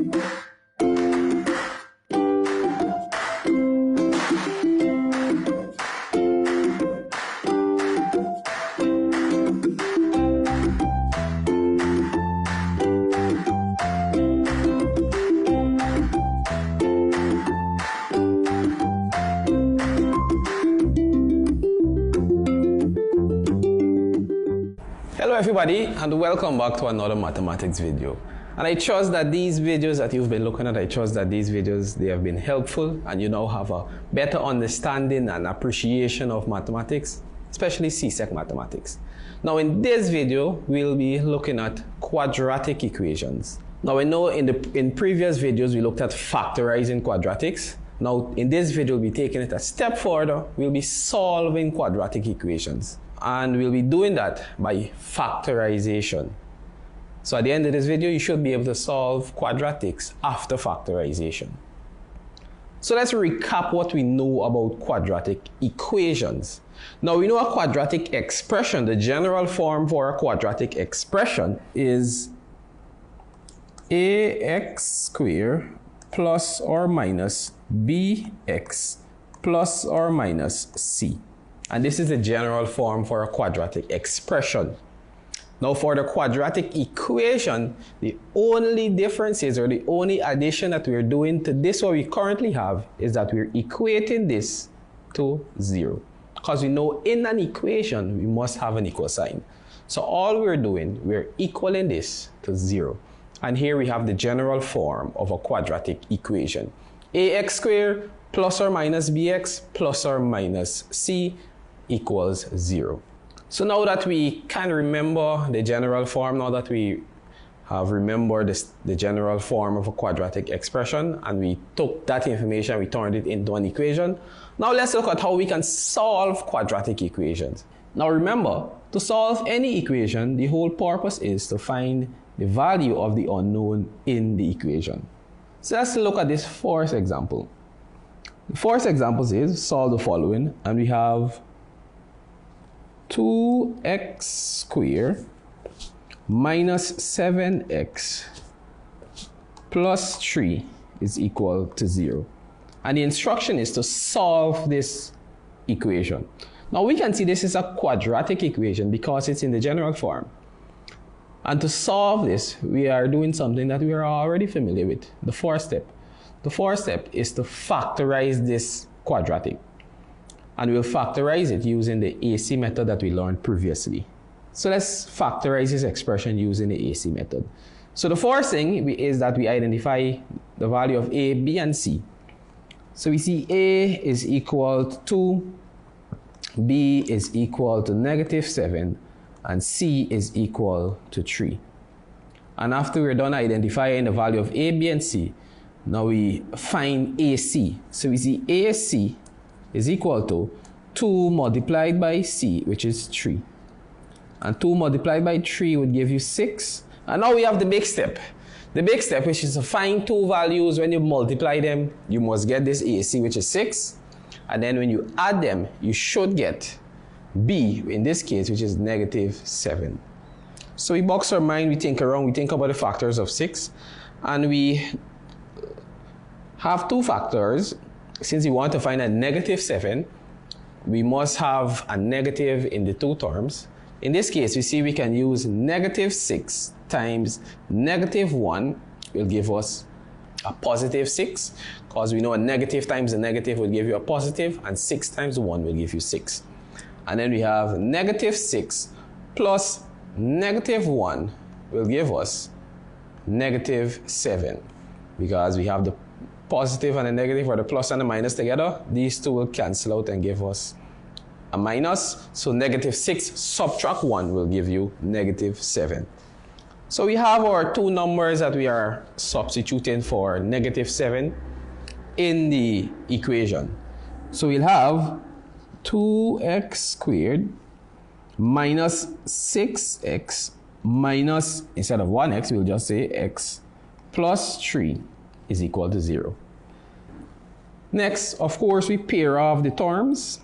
Hello everybody, and welcome back to another mathematics video. And I trust that these videos that you've been looking at, they have been helpful, and you now have a better understanding and appreciation of mathematics, especially CSEC mathematics. Now in this video, we'll be looking at quadratic equations. Now I know in previous videos we looked at factorizing quadratics. Now in this video, we'll be taking it a step further. We'll be solving quadratic equations. And we'll be doing that by factorization. So at the end of this video, you should be able to solve quadratics after factorization. So let's recap what we know about quadratic equations. Now we know a quadratic expression. The general form for a quadratic expression is ax squared plus or minus bx plus or minus c. And this is the general form for a quadratic expression. Now for the quadratic equation, the only difference is, or the only addition that we're doing to this what we currently have, is that we're equating this to 0. Because we know in an equation, we must have an equal sign. So all we're doing, we're equaling this to 0. And here we have the general form of a quadratic equation. Ax squared plus or minus bx plus or minus c equals 0. So now that we can remember the general form, now that we have remembered the general form of a quadratic expression, and we took that information, we turned it into an equation, now let's look at how we can solve quadratic equations. Now remember, to solve any equation, the whole purpose is to find the value of the unknown in the equation. So let's look at this first example. The first example is solve the following, and we have 2x squared minus 7x plus 3 is equal to 0. And the instruction is to solve this equation. Now we can see this is a quadratic equation because it's in the general form. And to solve this, we are doing something that we are already familiar with, the first step. The first step is to factorize this quadratic. And we'll factorize it using the AC method that we learned previously. So let's factorize this expression using the AC method. So the first thing is that we identify the value of a, b, and c. So we see a is equal to 2, b is equal to -7, and c is equal to 3. And after we're done identifying the value of a, b, and c, now we find AC. So we see AC is equal to 2 multiplied by c, which is 3. And 2 multiplied by 3 would give you 6. And now we have the big step. The big step, which is to find two values. When you multiply them, you must get this AC, which is 6. And then when you add them, you should get b, in this case, which is -7. So we box our mind, we think around, we think about the factors of 6. And we have two factors. Since we want to find a -7, we must have a negative in the two terms. In this case, we see we can use -6 times -1 will give us a +6, because we know a negative times a negative will give you a positive, and 6 times 1 will give you 6. And then we have -6 plus -1 will give us -7, because we have the positive and a negative, or the plus and the minus together. These two will cancel out and give us a minus. So -6 subtract 1 will give you -7. So we have our two numbers that we are substituting for -7 in the equation. So we'll have 2x squared minus 6x minus, instead of 1x, we'll just say x plus 3 is equal to 0. Next, of course, we pair off the terms,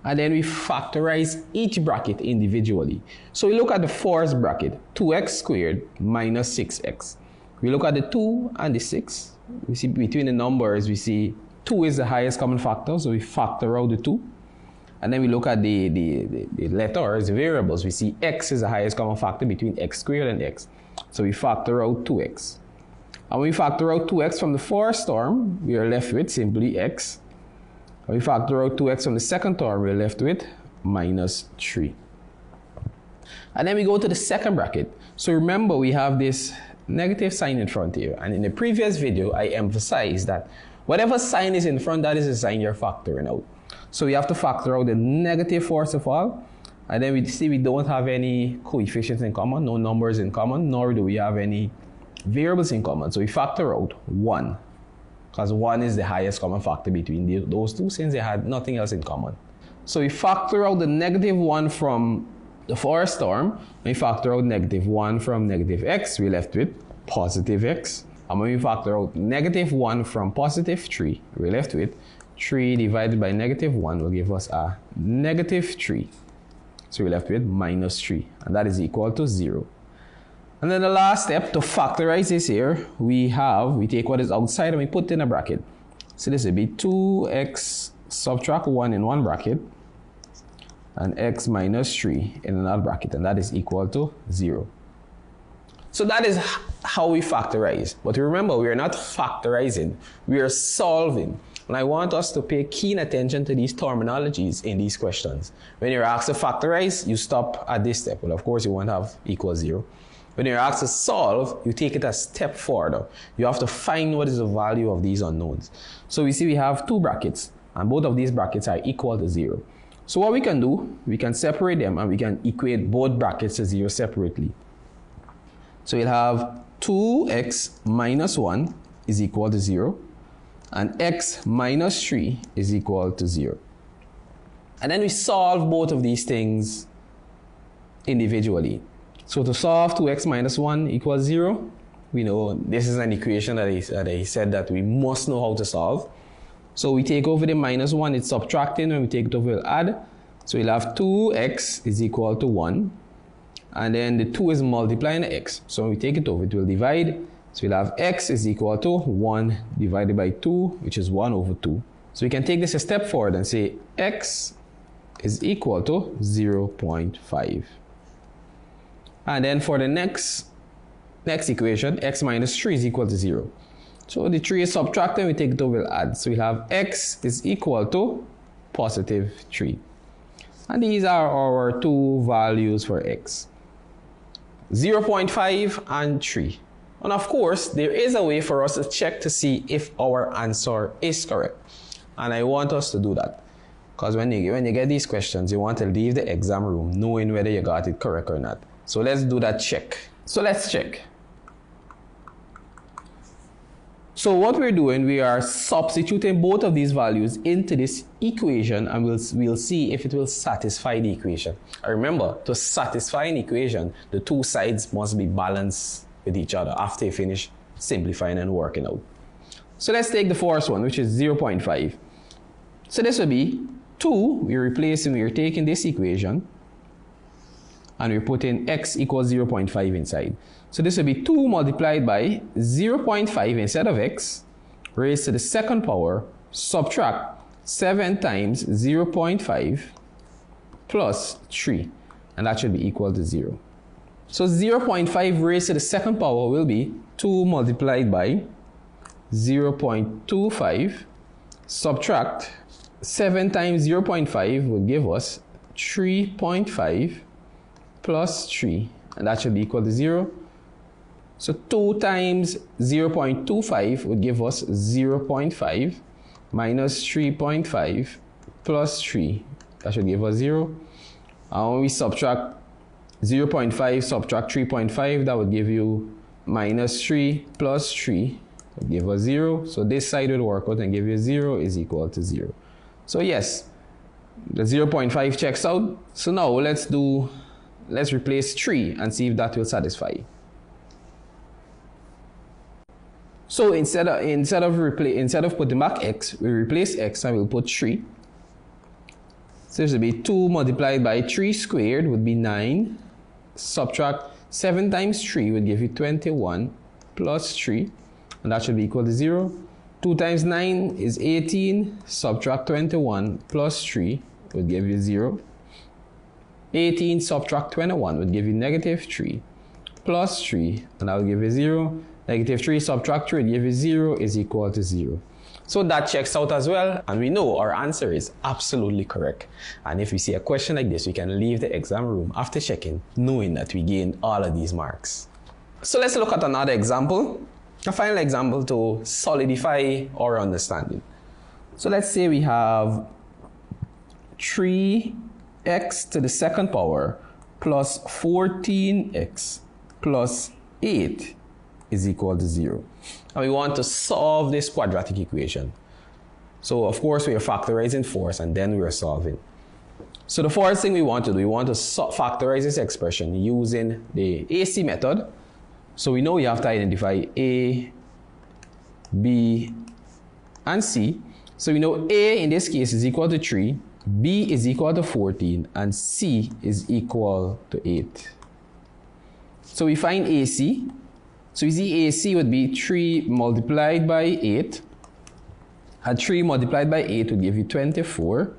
and then we factorize each bracket individually. So we look at the first bracket, 2x squared minus 6x. We look at the 2 and the 6. We see between the numbers, we see 2 is the highest common factor, so we factor out the 2. And then we look at the letters, the variables. We see x is the highest common factor between x squared and x. So we factor out 2x. And when we factor out 2x from the first term, we are left with simply x. When we factor out 2x from the second term, we are left with minus 3. And then we go to the second bracket. So remember, we have this negative sign in front here. And in the previous video, I emphasized that whatever sign is in front, that is the sign you're factoring out. So we have to factor out the negative first of all. And then we see we don't have any coefficients in common, no numbers in common, nor do we have any variables in common. So we factor out 1, because 1 is the highest common factor between those two, since they had nothing else in common. So we factor out the negative 1 from the first term. When we factor out negative 1 from negative x, we're left with positive x. And when we factor out negative 1 from positive 3, we're left with 3 divided by negative 1 will give us a negative 3. So we're left with minus 3, and that is equal to 0. And then the last step to factorize this here, we take what is outside and we put in a bracket. So this will be 2x subtract 1 in one bracket and x minus 3 in another bracket, and that is equal to 0. So that is how we factorize. But remember, we are not factorizing, we are solving. And I want us to pay keen attention to these terminologies in these questions. When you're asked to factorize, you stop at this step. Well, of course, you won't have equals 0. When you're asked to solve, you take it a step further. You have to find what is the value of these unknowns. So we see we have two brackets, and both of these brackets are equal to 0. So what we can do, we can separate them and we can equate both brackets to 0 separately. So we'll have 2x minus 1 is equal to 0, and x minus 3 is equal to 0. And then we solve both of these things individually. So to solve 2x minus 1 equals 0, we know this is an equation that I said that we must know how to solve. So we take over the minus 1, it's subtracting. When we take it over, we'll add. So we'll have 2x is equal to 1. And then the 2 is multiplying the x. So when we take it over, it will divide. So we'll have x is equal to 1 divided by 2, which is 1 over 2. So we can take this a step forward and say x is equal to 0.5. And then for the next equation, x minus 3 is equal to 0. So the 3 is subtracted, we take it over, we'll add. So we'll have x is equal to positive 3. And these are our two values for x. 0.5 and 3. And of course, there is a way for us to check to see if our answer is correct. And I want us to do that. Because when you get these questions, you want to leave the exam room knowing whether you got it correct or not. So let's do that check. So let's check. So what we're doing, we are substituting both of these values into this equation, and we'll see if it will satisfy the equation. And remember, to satisfy an equation, the two sides must be balanced with each other after you finish simplifying and working out. So let's take the first one, which is 0.5. So this will be 2, we're taking this equation, and we're putting x equals 0.5 inside. So this will be 2 multiplied by 0.5 instead of x, raised to the second power, subtract 7 times 0.5 plus 3, and that should be equal to 0. So 0.5 raised to the second power will be 2 multiplied by 0.25, subtract 7 times 0.5 will give us 3.5 plus 3, and that should be equal to 0. So 2 times 0.25 would give us 0.5 minus 3.5 plus 3. That should give us 0. And when we subtract 0.5, subtract 3.5, that would give you minus 3 plus 3. That would give us 0. So this side will work out and give you 0 is equal to 0. So yes, the 0.5 checks out. So now let's replace 3 and see if that will satisfy. So instead of putting back x, we replace x and we'll put 3. So this will be 2 multiplied by 3 squared would be 9. Subtract 7 times 3 would give you 21. plus 3, and that should be equal to 0. 2 times 9 is 18, subtract 21 plus 3 would give you 0. 18 subtract 21 would give you negative 3 plus 3, and that will give you 0. Negative 3 subtract 3 would give you 0 is equal to 0. So that checks out as well, and we know our answer is absolutely correct. And if we see a question like this, we can leave the exam room after checking, knowing that we gained all of these marks. So let's look at another example, a final example to solidify our understanding. So let's say we have 3x to the second power plus 14x plus 8 is equal to 0. And we want to solve this quadratic equation. So of course we are factorizing first and then we are solving. So the first thing we want to do, we want to factorize this expression using the AC method. So we know we have to identify A, B, and C. So we know A in this case is equal to 3, B is equal to 14, and C is equal to 8. So we find AC. So we see AC would be 3 multiplied by 8. And 3 multiplied by 8 would give you 24.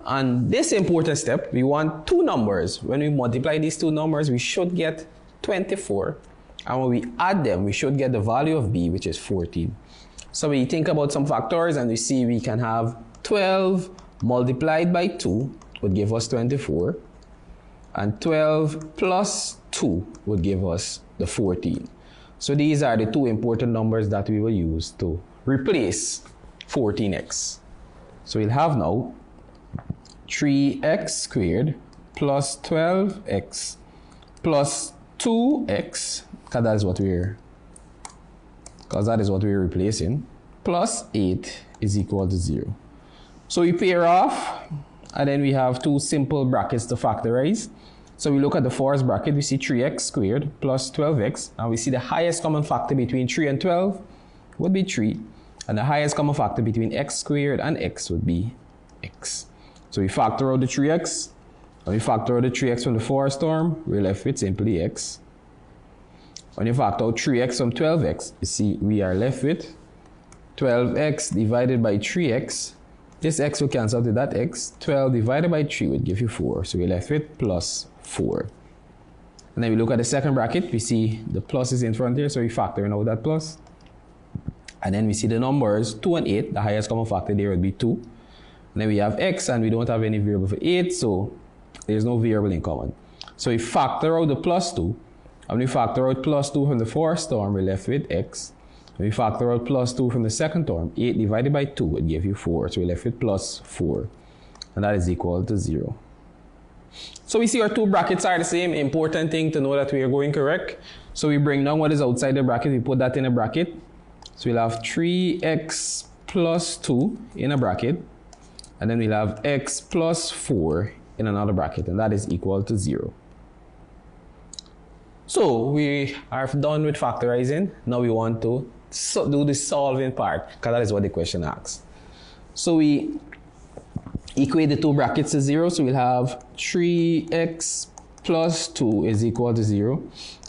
And this important step, we want two numbers. When we multiply these two numbers, we should get 24. And when we add them, we should get the value of B, which is 14. So we think about some factors and we see we can have 12 multiplied by 2 would give us 24. And 12 plus 2 would give us the 14. So these are the two important numbers that we will use to replace 14x. So we'll have now 3x squared plus 12x plus 2x, because that is what we're replacing, plus 8 is equal to 0. So we pair off, and then we have two simple brackets to factorize. So we look at the first bracket, we see 3x squared plus 12x, and we see the highest common factor between 3 and 12 would be 3, and the highest common factor between x squared and x would be x. So we factor out the 3x, and we factor out the 3x from the first term, we're left with simply x. When you factor out 3x from 12x, you see we are left with 12x divided by 3x. This x will cancel out to that x. 12 divided by 3 would give you 4. So we're left with plus 4. And then we look at the second bracket, we see the plus is in front here, so we factor in out that plus. And then we see the numbers 2 and 8, the highest common factor there would be 2. And then we have x, and we don't have any variable for 8, so there's no variable in common. So we factor out the plus 2, and we factor out plus 2 from the first term, we're left with x. When we factor out plus 2 from the second term, 8 divided by 2 would give you 4, so we're left with plus 4. And that is equal to 0. So we see our two brackets are the same. Important thing to know that we are going correct. So we bring down what is outside the bracket, we put that in a bracket. So we'll have 3x plus 2 in a bracket, and then we'll have x plus 4 in another bracket, and that is equal to 0. So we are done with factorizing. Now we want to do the solving part, because that is what the question asks. So we equate the two brackets to 0. So we'll have 3x plus 2 is equal to 0,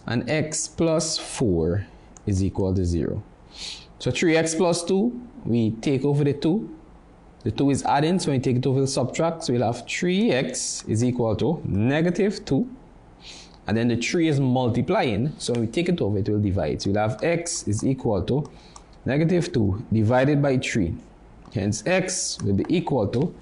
and x plus 4 is equal to 0. So 3x plus 2, we take over the 2. The 2 is adding, so we take it over the subtract. So we'll have 3x is equal to negative 2. And then the 3 is multiplying, so when we take it over, it will divide. So we'll have x is equal to negative 2 divided by 3. Hence, x will be equal to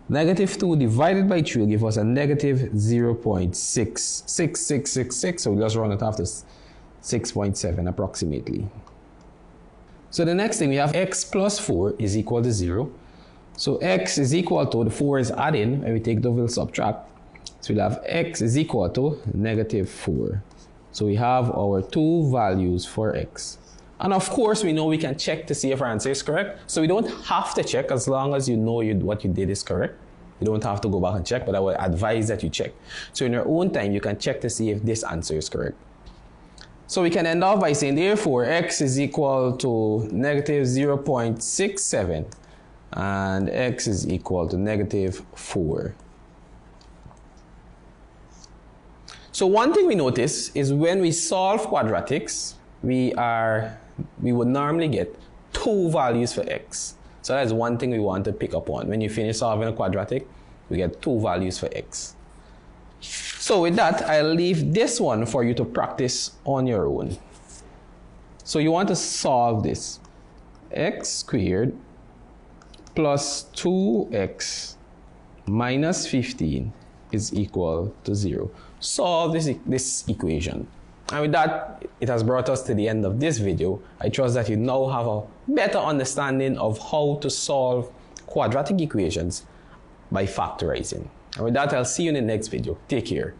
negative 2 divided by 3 will give us a negative 0.66666. So we'll just run it after 6.7 approximately. So the next thing, we have x plus 4 is equal to 0. So x is equal to, the 4 is adding, and we take it over the subtract. So we'll have x is equal to negative 4. So we have our two values for x. And of course, we know we can check to see if our answer is correct. So we don't have to check as long as you know what you did is correct. You don't have to go back and check, but I would advise that you check. So in your own time, you can check to see if this answer is correct. So we can end off by saying, therefore, x is equal to negative 0.67 and x is equal to negative 4. So one thing we notice is when we solve quadratics, we would normally get 2 values for x. So that's one thing we want to pick up on. When you finish solving a quadratic, we get 2 values for x. So with that, I'll leave this one for you to practice on your own. So you want to solve this. X squared plus 2x minus 15 is equal to 0. Solve this equation. And with that, it has brought us to the end of this video. I trust that you now have a better understanding of how to solve quadratic equations by factorizing. And with that, I'll see you in the next video. Take care.